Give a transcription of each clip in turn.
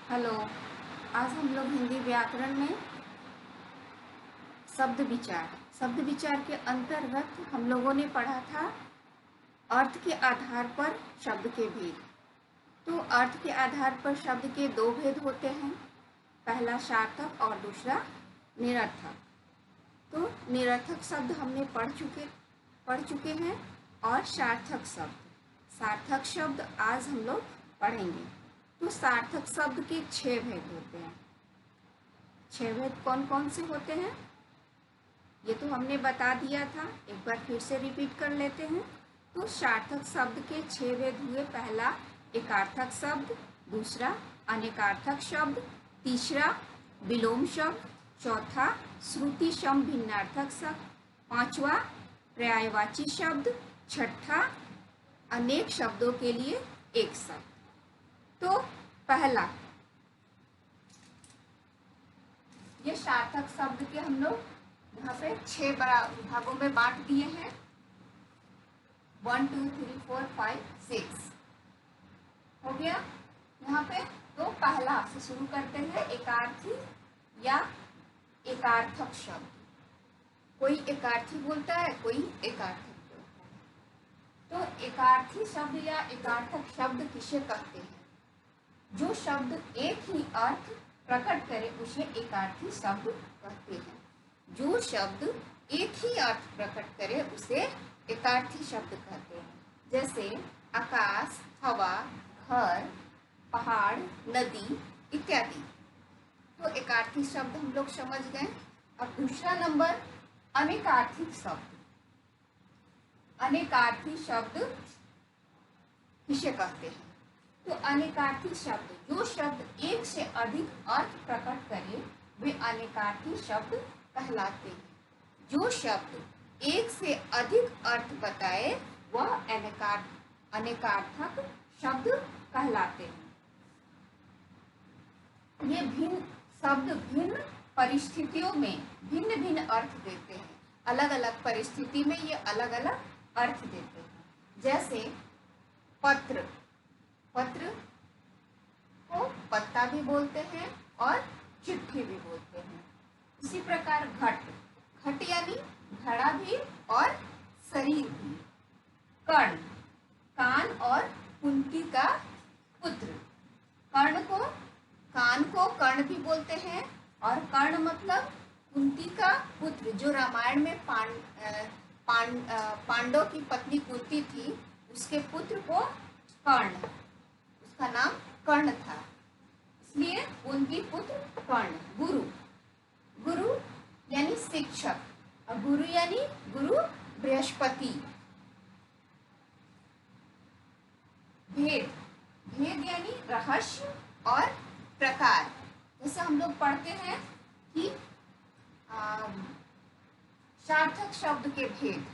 Hello. आज हम लोग हिंदी व्याकरण में शब्द विचार के अंतर्गत हम लोगों ने पढ़ा था अर्थ के आधार पर शब्द के भेद। तो अर्थ के आधार पर शब्द के दो भेद होते हैं, पहला सार्थक और दूसरा निरर्थक। तो निरर्थक शब्द हमने पढ़ चुके हैं और सार्थक शब्द आज हम लोग पढ़ेंगे। तो सार्थक शब्द के 6 भेद होते हैं। 6 भेद कौन कौन से होते हैं ये तो हमने बता दिया था, एक बार फिर से रिपीट कर लेते हैं। तो सार्थक शब्द के 6 भेद हुए, पहला एकार्थक शब्द, दूसरा अनेकार्थक शब्द, तीसरा विलोम शब्द, चौथा श्रुति सम भिन्नार्थक शब्द, पांचवा पर्यायवाची शब्द, छठा अनेक शब्दों के लिए एक शब्द। तो पहला, ये सार्थक शब्द के हम लोग यहाँ पे 6 भागों में बांट दिए हैं, 1 2 3 4 5 6 हो गया यहाँ पे। तो पहला से शुरू करते हैं, एकार्थी या एकार्थक शब्द। कोई एकार्थी बोलता है, कोई एकार्थक बोलता है। तो एकार्थी शब्द या एकार्थक शब्द किसे कहते हैं? जो शब्द एक ही अर्थ प्रकट करे उसे एकार्थी शब्द कहते हैं। जो शब्द एक ही अर्थ प्रकट करे उसे एकार्थी शब्द कहते हैं। जैसे आकाश, हवा, घर, पहाड़, नदी इत्यादि। तो एकार्थी शब्द हम लोग समझ गए। अब दूसरा नंबर अनेकार्थी शब्द। अनेकार्थी शब्द किसे कहते हैं? तो अनेकार्थी शब्द, जो शब्द एक से अधिक अर्थ प्रकट करे वे अनेकार्थी शब्द कहलाते हैं। जो शब्द एक से अधिक अर्थ बताए वह अनेकार्थक शब्द कहलाते हैं। ये भिन्न शब्द भिन्न परिस्थितियों में भिन्न भिन्न अर्थ देते हैं। अलग अलग परिस्थिति में ये अलग अलग अर्थ देते हैं। जैसे पत्र, पत्र को पत्ता भी बोलते हैं और चिट्ठी भी बोलते हैं। इसी प्रकार घट, घट यानी घड़ा भी और शरीर भी। कर्ण, कान और कुंती का पुत्र। कर्ण को, कान को कर्ण भी बोलते हैं और कर्ण मतलब कुंती का पुत्र। जो रामायण में पांडव की पत्नी कुंती थी, उसके पुत्र को कर्ण, उसका नाम कर्ण था, इसलिए उनकी पुत्र कर्ण। गुरु, गुरु यानी शिक्षक और गुरु यानी गुरु बृहस्पति। भेद, भेद यानी रहस्य और प्रकार। जैसे हम लोग पढ़ते हैं कि सार्थक शब्द के भेद,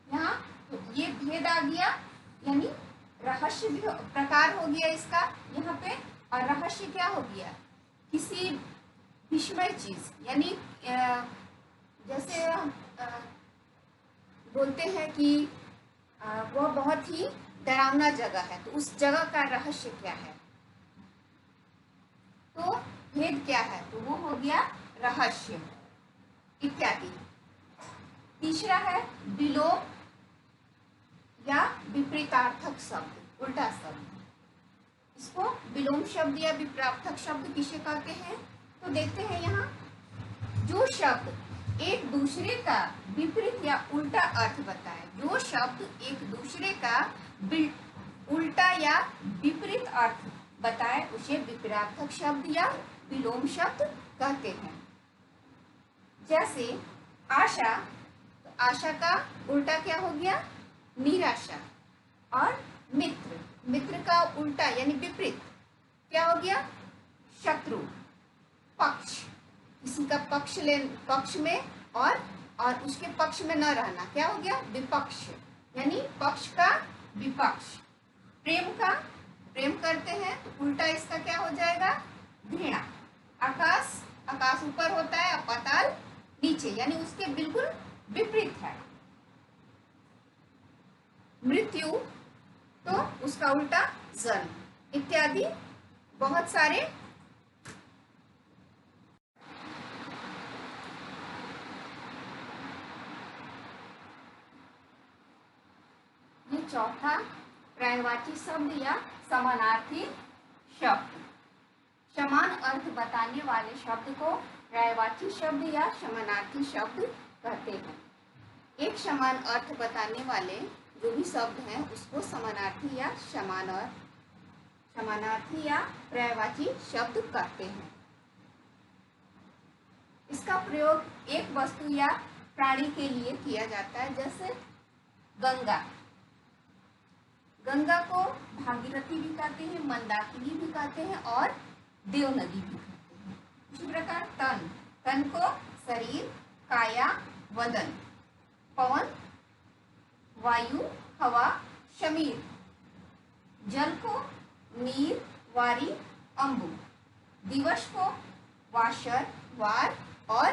यहाँ तो ये भेद आ गया, यानी रहस्य भी प्रकार हो गया इसका यहाँ पे। और रहस्य क्या हो गया? किसी विस्मय चीज, यानी जैसे बोलते हैं कि वह बहुत ही डरावना जगह है, तो उस जगह का रहस्य क्या है? तो भेद क्या है? तो वो हो गया रहस्य इत्यादि। तीसरा है विलोम या विपरीतार्थक शब्द, उल्टा शब्द। इसको विलोम शब्द या विपरीतार्थक शब्द किसे कहते हैं? तो देखते हैं यहाँ, जो शब्द एक दूसरे का विपरीत या उल्टा अर्थ बताए, जो शब्द एक दूसरे का उल्टा या विपरीत अर्थ बताए उसे विपरीतार्थक शब्द या विलोम शब्द कहते हैं। जैसे आशा, तो आशा का उल्टा क्या हो गया? निराशा। और मित्र, मित्र का उल्टा यानी विपरीत क्या हो गया? शत्रु। पक्ष, किसी का पक्ष में और उसके पक्ष में न रहना क्या हो गया? विपक्ष, यानी पक्ष का विपक्ष। प्रेम का, प्रेम करते हैं तो उल्टा इसका क्या हो जाएगा? घृणा। आकाश, आकाश ऊपर होता है और पाताल नीचे, यानी उसके बिल्कुल विपरीत है। मृत्यु, तो उसका उल्टा जन्म इत्यादि बहुत सारे ये चौथा पर्यायवाची शब्द या समानार्थी शब्द। समान अर्थ बताने वाले शब्द को पर्यायवाची शब्द या समानार्थी शब्द कहते हैं। एक समान अर्थ बताने वाले जो भी शब्द हैं उसको समानार्थी या समानार्थी या पर्यायवाची शब्द कहते हैं। इसका प्रयोग एक वस्तु या प्राणी के लिए किया जाता है, जैसे गंगा। गंगा को भागीरथी भी कहते हैं, मंदाकिनी भी कहते हैं और देव नदी भी कहते हैं। इसी प्रकार तन को शरीर, काया, वदन, पवन, वायु, हवा, शमीर। जल को नीर, वारी, अंबु। दिवस को वाशर, वार और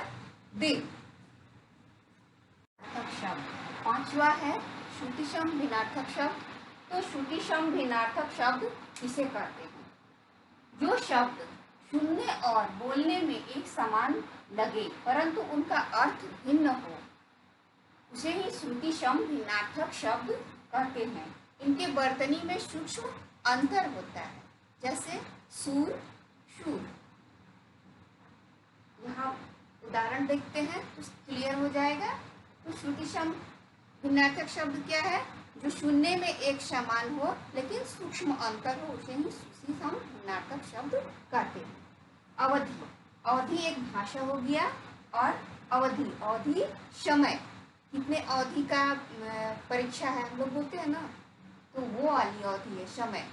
दिन। शब्द पांचवा है श्रुतिसम भिन्नार्थक शब्द। तो श्रुतिसम भिन्नार्थक शब्द किसे कहते हैं? जो शब्द सुनने और बोलने में एक समान लगे परंतु उनका अर्थ भिन्न हो उसे ही श्रुतिसम भिन्नार्थक शब्द कहते हैं। इनके वर्तनी में सूक्ष्म अंतर होता है, जैसे सूर, शूर। यहाँ उदाहरण देखते हैं तो क्लियर हो जाएगा। तो श्रुतिसम भिन्नार्थक शब्द क्या है? जो सुनने में एक समान हो लेकिन सूक्ष्म अंतर हो उसे ही श्रुतिसम भिन्नार्थक शब्द कहते हैं। अवधि, अवधि एक भाषा हो गया। और अवधि समय, कितने अवधि का परीक्षा है हम लोग बोलते हैं ना, तो वो वाली अवधि है समय।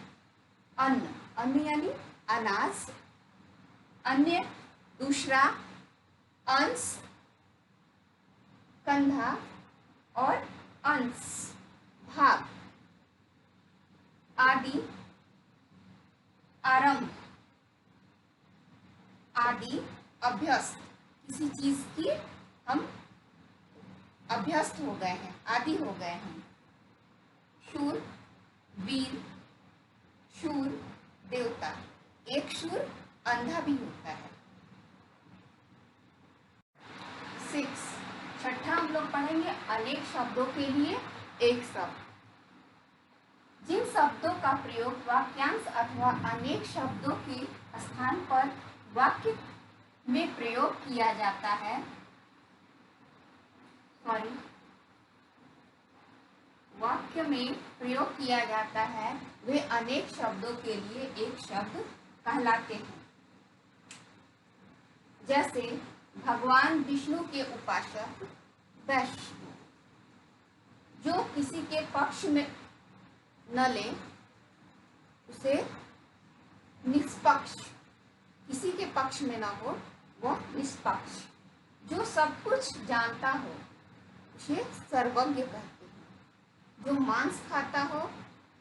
अन्न यानी अनाज। अन्य, दूसरा, अंश, कंधा और अंश, भाग। आदि, आरंभ, आदि, अभ्यस्त। किसी चीज की हम अभ्यस्त हो गए हैं, आदि हो गए हैं। शूर, वीर, शूर, देवता। एक शूर अंधा भी होता है। 6 छठा हम लोग पढ़ेंगे अनेक शब्दों के लिए एक शब्द। जिन शब्दों का प्रयोग वाक्यांश अथवा अनेक शब्दों के स्थान पर वाक्य में प्रयोग किया जाता है, वाक्य में प्रयोग किया जाता है, वे अनेक शब्दों के लिए एक शब्द कहलाते हैं। जैसे भगवान विष्णु के उपासक वैष्णव। जो किसी के पक्ष में न ले उसे निष्पक्ष, किसी के पक्ष में ना हो वह निष्पक्ष। जो सब कुछ जानता हो उसे सर्वज्ञ कहते हैं। जो मांस खाता हो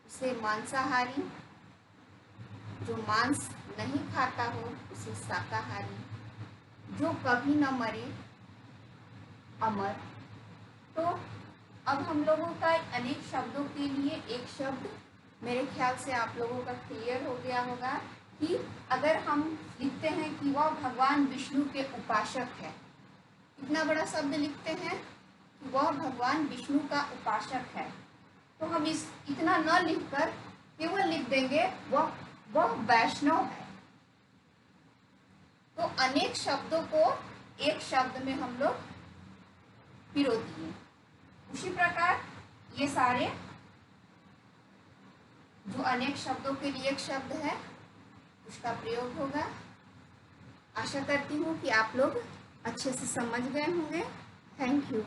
उसे मांसाहारी। जो मांस नहीं खाता हो उसे शाकाहारी। जो कभी न मरे अमर। तो अब हम लोगों का अनेक शब्दों के लिए एक शब्द मेरे ख्याल से आप लोगों का क्लियर हो गया होगा कि अगर हम लिखते हैं कि वह भगवान विष्णु के उपासक है, इतना बड़ा शब्द लिखते हैं कि वह भगवान विष्णु का उपासक है, तो हम इस इतना न लिखकर केवल लिख देंगे वह वैष्णव है। तो अनेक शब्दों को एक शब्द में हम लोग पिरो दिए। उसी प्रकार ये सारे जो अनेक शब्दों के लिए एक शब्द है उसका प्रयोग होगा। आशा करती हूँ कि आप लोग अच्छे से समझ गए होंगे। Thank you.